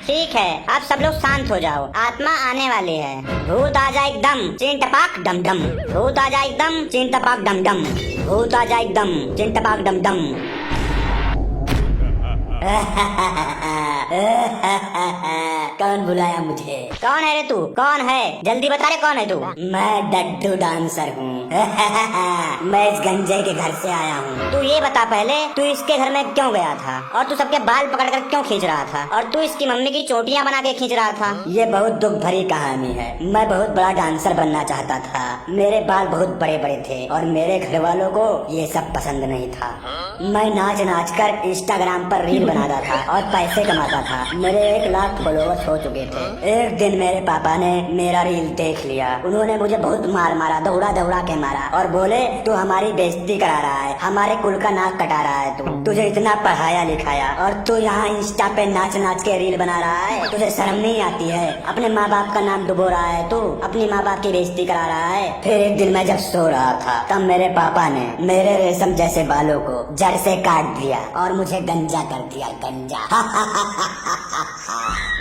ठीक है, अब सब लोग शांत हो जाओ, आत्मा आने वाली है। भूत आ जाए एकदम चिन टपाक डम डम, भूत आ जाए एकदम चिन टपाक डम डम, भूत आ जाए एकदम चिन टपाक डम डम। कौन बुलाया मुझे? कौन है रे तू? कौन है? जल्दी बता रे, कौन है तू? मैं डड्डू डांसर हूँ। मैं इस गंजे के घर से आया हूँ। तू ये बता पहले, तू इसके घर में क्यों गया था? और तू सबके बाल पकड़कर क्यों खींच रहा था? और तू इसकी मम्मी की चोटियाँ बना के खींच रहा था? ये बहुत दुख भरी कहानी है। मैं बहुत बड़ा डांसर बनना चाहता था। मेरे बाल बहुत बड़े बड़े थे और मेरे घर वालों को ये सब पसंद नहीं था। मैं नाच नाच कर इंस्टाग्राम पर रील बनाता था और पैसे कमाता था। मेरे 1 लाख फॉलोवर्स हो चुके थे। एक दिन मेरे पापा ने मेरा रील देख लिया। उन्होंने मुझे बहुत मार मारा, दौड़ा दौड़ा के मारा और बोले तू हमारी बेइज्जती करा रहा है, हमारे कुल का नाक कटा रहा है। तुझे इतना पढ़ाया लिखाया और तू यहाँ इंस्टा पे नाच नाच के रील बना रहा है। तुझे शर्म नहीं आती है? अपने माँ बाप का नाम डुबो रहा है, तू अपनी माँ बाप की बेइज्जती करा रहा है। फिर एक दिन मैं जब सो रहा था तब मेरे पापा ने मेरे रेशम जैसे बालों को जड़ से काट दिया और मुझे गंजा कर दिया, गंजा।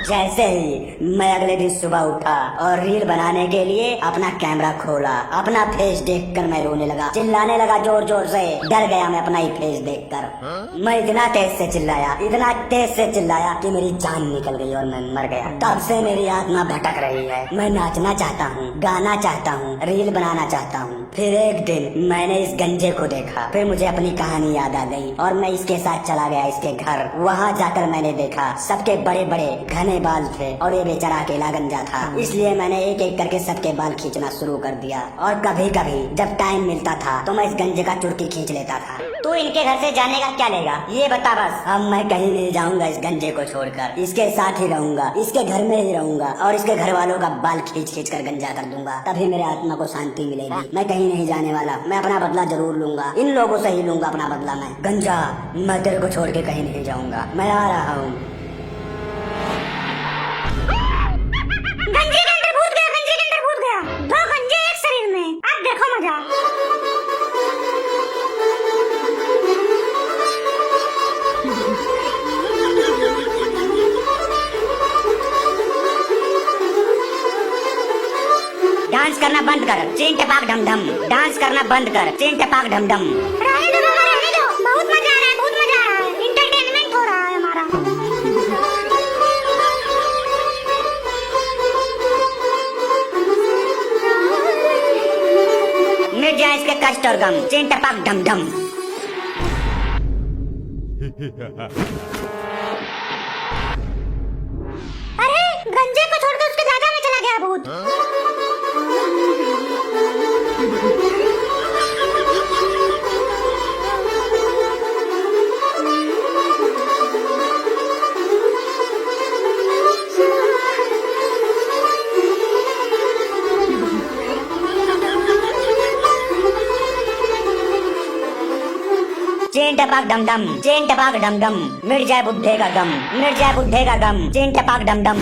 जैसे ही मैं अगले दिन सुबह उठा और रील बनाने के लिए अपना कैमरा खोला, अपना फेस देखकर मैं रोने लगा, चिल्लाने लगा जोर जोर से। डर गया मैं अपना ही फेस देखकर। मैं इतना तेज से चिल्लाया, इतना तेज से चिल्लाया कि मेरी जान निकल गई और मैं मर गया। तब से मेरी आत्मा भटक रही है। मैं नाचना चाहता हूँ, गाना चाहता हूँ, रील बनाना चाहता हूँ। फिर एक दिन मैंने इस गंजे को देखा, फिर मुझे अपनी कहानी याद आ गई और मैं इसके साथ चला गया इसके घर। वहाँ जाकर मैंने देखा सबके बड़े बड़े घने बाल थे और ये बेचारा अकेला गंजा था। इसलिए मैंने एक एक करके सबके बाल खींचना शुरू कर दिया और कभी कभी जब टाइम मिलता था तो मैं इस गंजे का चुटकी खींच लेता था। तू इनके घर से जाने का क्या लेगा ये बता बस। अब मैं कहीं नहीं जाऊंगा इस गंजे को छोड़कर, इसके साथ ही रहूंगा, इसके घर में ही रहूंगा और इसके घर वालों का बाल खींच खींच कर गंजा कर दूंगा, तभी मेरे आत्मा को शांति मिलेगी। मैं कहीं नहीं जाने वाला, मैं अपना बदला जरूर लूंगा, इन लोगों से ही लूंगा अपना बदला। मैं गंजा, मैं तेरे को छोड़ के कहीं नहीं जाऊंगा, मैं आ रहा हूँ। गंजे के अंदर भूत गया, गंजे के अंदर भूत गया। 2 गंजे एक शरीर में, अब देखो मजा। डांस करना बंद कर, चिन टपाक ढम ढम। डांस करना बंद कर, चिन टपाक ढम ढम। रहने दो बाबा, रहने दो। बहुत मजा आ रहा है, बहुत मजा आ रहा है। इंटरटेनमेंट हो रहा है हमारा। मिट जाए इसके कष्ट और गम, चिन टपाक ढम ढम। अरे गंजे को छोड़कर उसके दादा में चला गया भूत। चेन टपाक डम डम, चेन टपाक डम डम। मिट जाए बुड्ढे का गम, मिट जाए बुड्ढे का गम, चेन टपाक डम डम।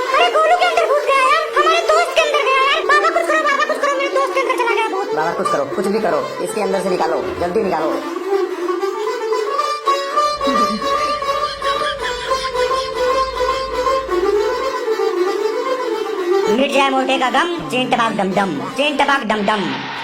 अरे गोलू के अंदर भूत गया यार, हमारे दोस्त के अंदर गया यार। बाबा कुछ करो, बाबा कुछ करो, मेरे दोस्त के अंदर चला गया भूत। बाबा कुछ करो, कुछ भी करो, इसके अंदर से निकालो, जल्दी निकालो। मिट जाए मोटे का गम, चेन टपाक डम डम, चेन टपाक डम डम।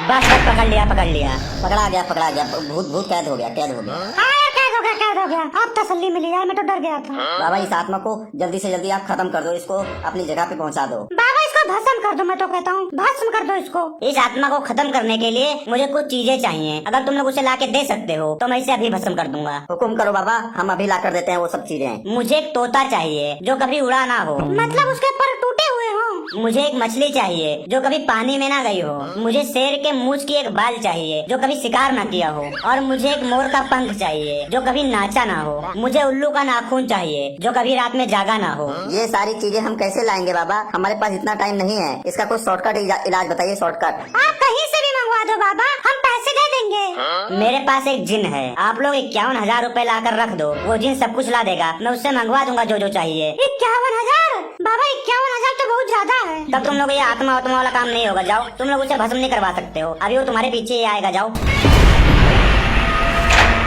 बस बस पकड़ लिया, पकड़ लिया, पकड़ा गया, पकड़ा गया। भूत भूत कैद हो गया, कैद हो गया। हाँ यार, कैद हो गया, कैद हो गया। अब तसल्ली मिली यार, मैं तो डर गया था। बाबा इस आत्मा को जल्दी से जल्दी आप खत्म कर दो, इसको अपनी जगह पे पहुंचा दो। बाबा इसको भस्म कर दो, मैं तो कहता हूँ भस्म कर दो इसको। इस आत्मा को खत्म करने के लिए मुझे कुछ चीजें चाहिए। अगर तुम लोग उसे ला के दे सकते हो तो मैं इसे अभी भस्म कर दूंगा। हुकुम करो बाबा, हम अभी ला कर देते हैं वो सब चीजें। मुझे एक तोता चाहिए जो कभी उड़ा ना हो। मतलब उसके पर टूटे हुए हो। मुझे एक मछली चाहिए जो कभी पानी में ना गई हो। मुझे शेर के मूंछ की एक बाल चाहिए जो कभी शिकार ना किया हो। और मुझे एक मोर का पंख चाहिए जो कभी नाचा ना हो। मुझे उल्लू का नाखून चाहिए जो कभी रात में जागा ना हो। ये सारी चीजें हम कैसे लाएंगे बाबा? हमारे पास इतना टाइम नहीं है। इसका कोई शॉर्टकट इलाज बताइए, शॉर्टकट। आप कहीं से भी मंगवा दो बाबा, हम पैसे दे देंगे। मेरे पास एक जिन है, आप लोग 51,000 रुपए ला कर रख दो, वो जिन सब कुछ ला देगा। मैं उससे मंगवा दूंगा जो जो चाहिए। 51,000? बाबा 51,000 तो बहुत ज्यादा है। तब तुम लोग ये आत्मा आत्मा वाला काम नहीं होगा, जाओ तुम लोग उसे भस्म नहीं करवा सकते हो, अभी वो तुम्हारे पीछे ही आएगा, जाओ।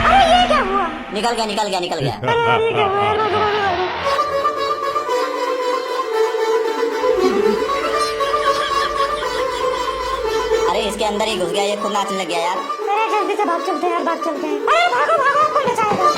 अरे ये क्या हुआ? निकल गया निकल गया निकल गया। अरे ये क्या हुआ? अरे इसके अंदर ही घुस गया, ये खुद नाचने लग गया यार। अरे जल्दी से भाग चलते हैं यार, भाग चलते हैं। अरे भागो भागो, कौन बचाएगा?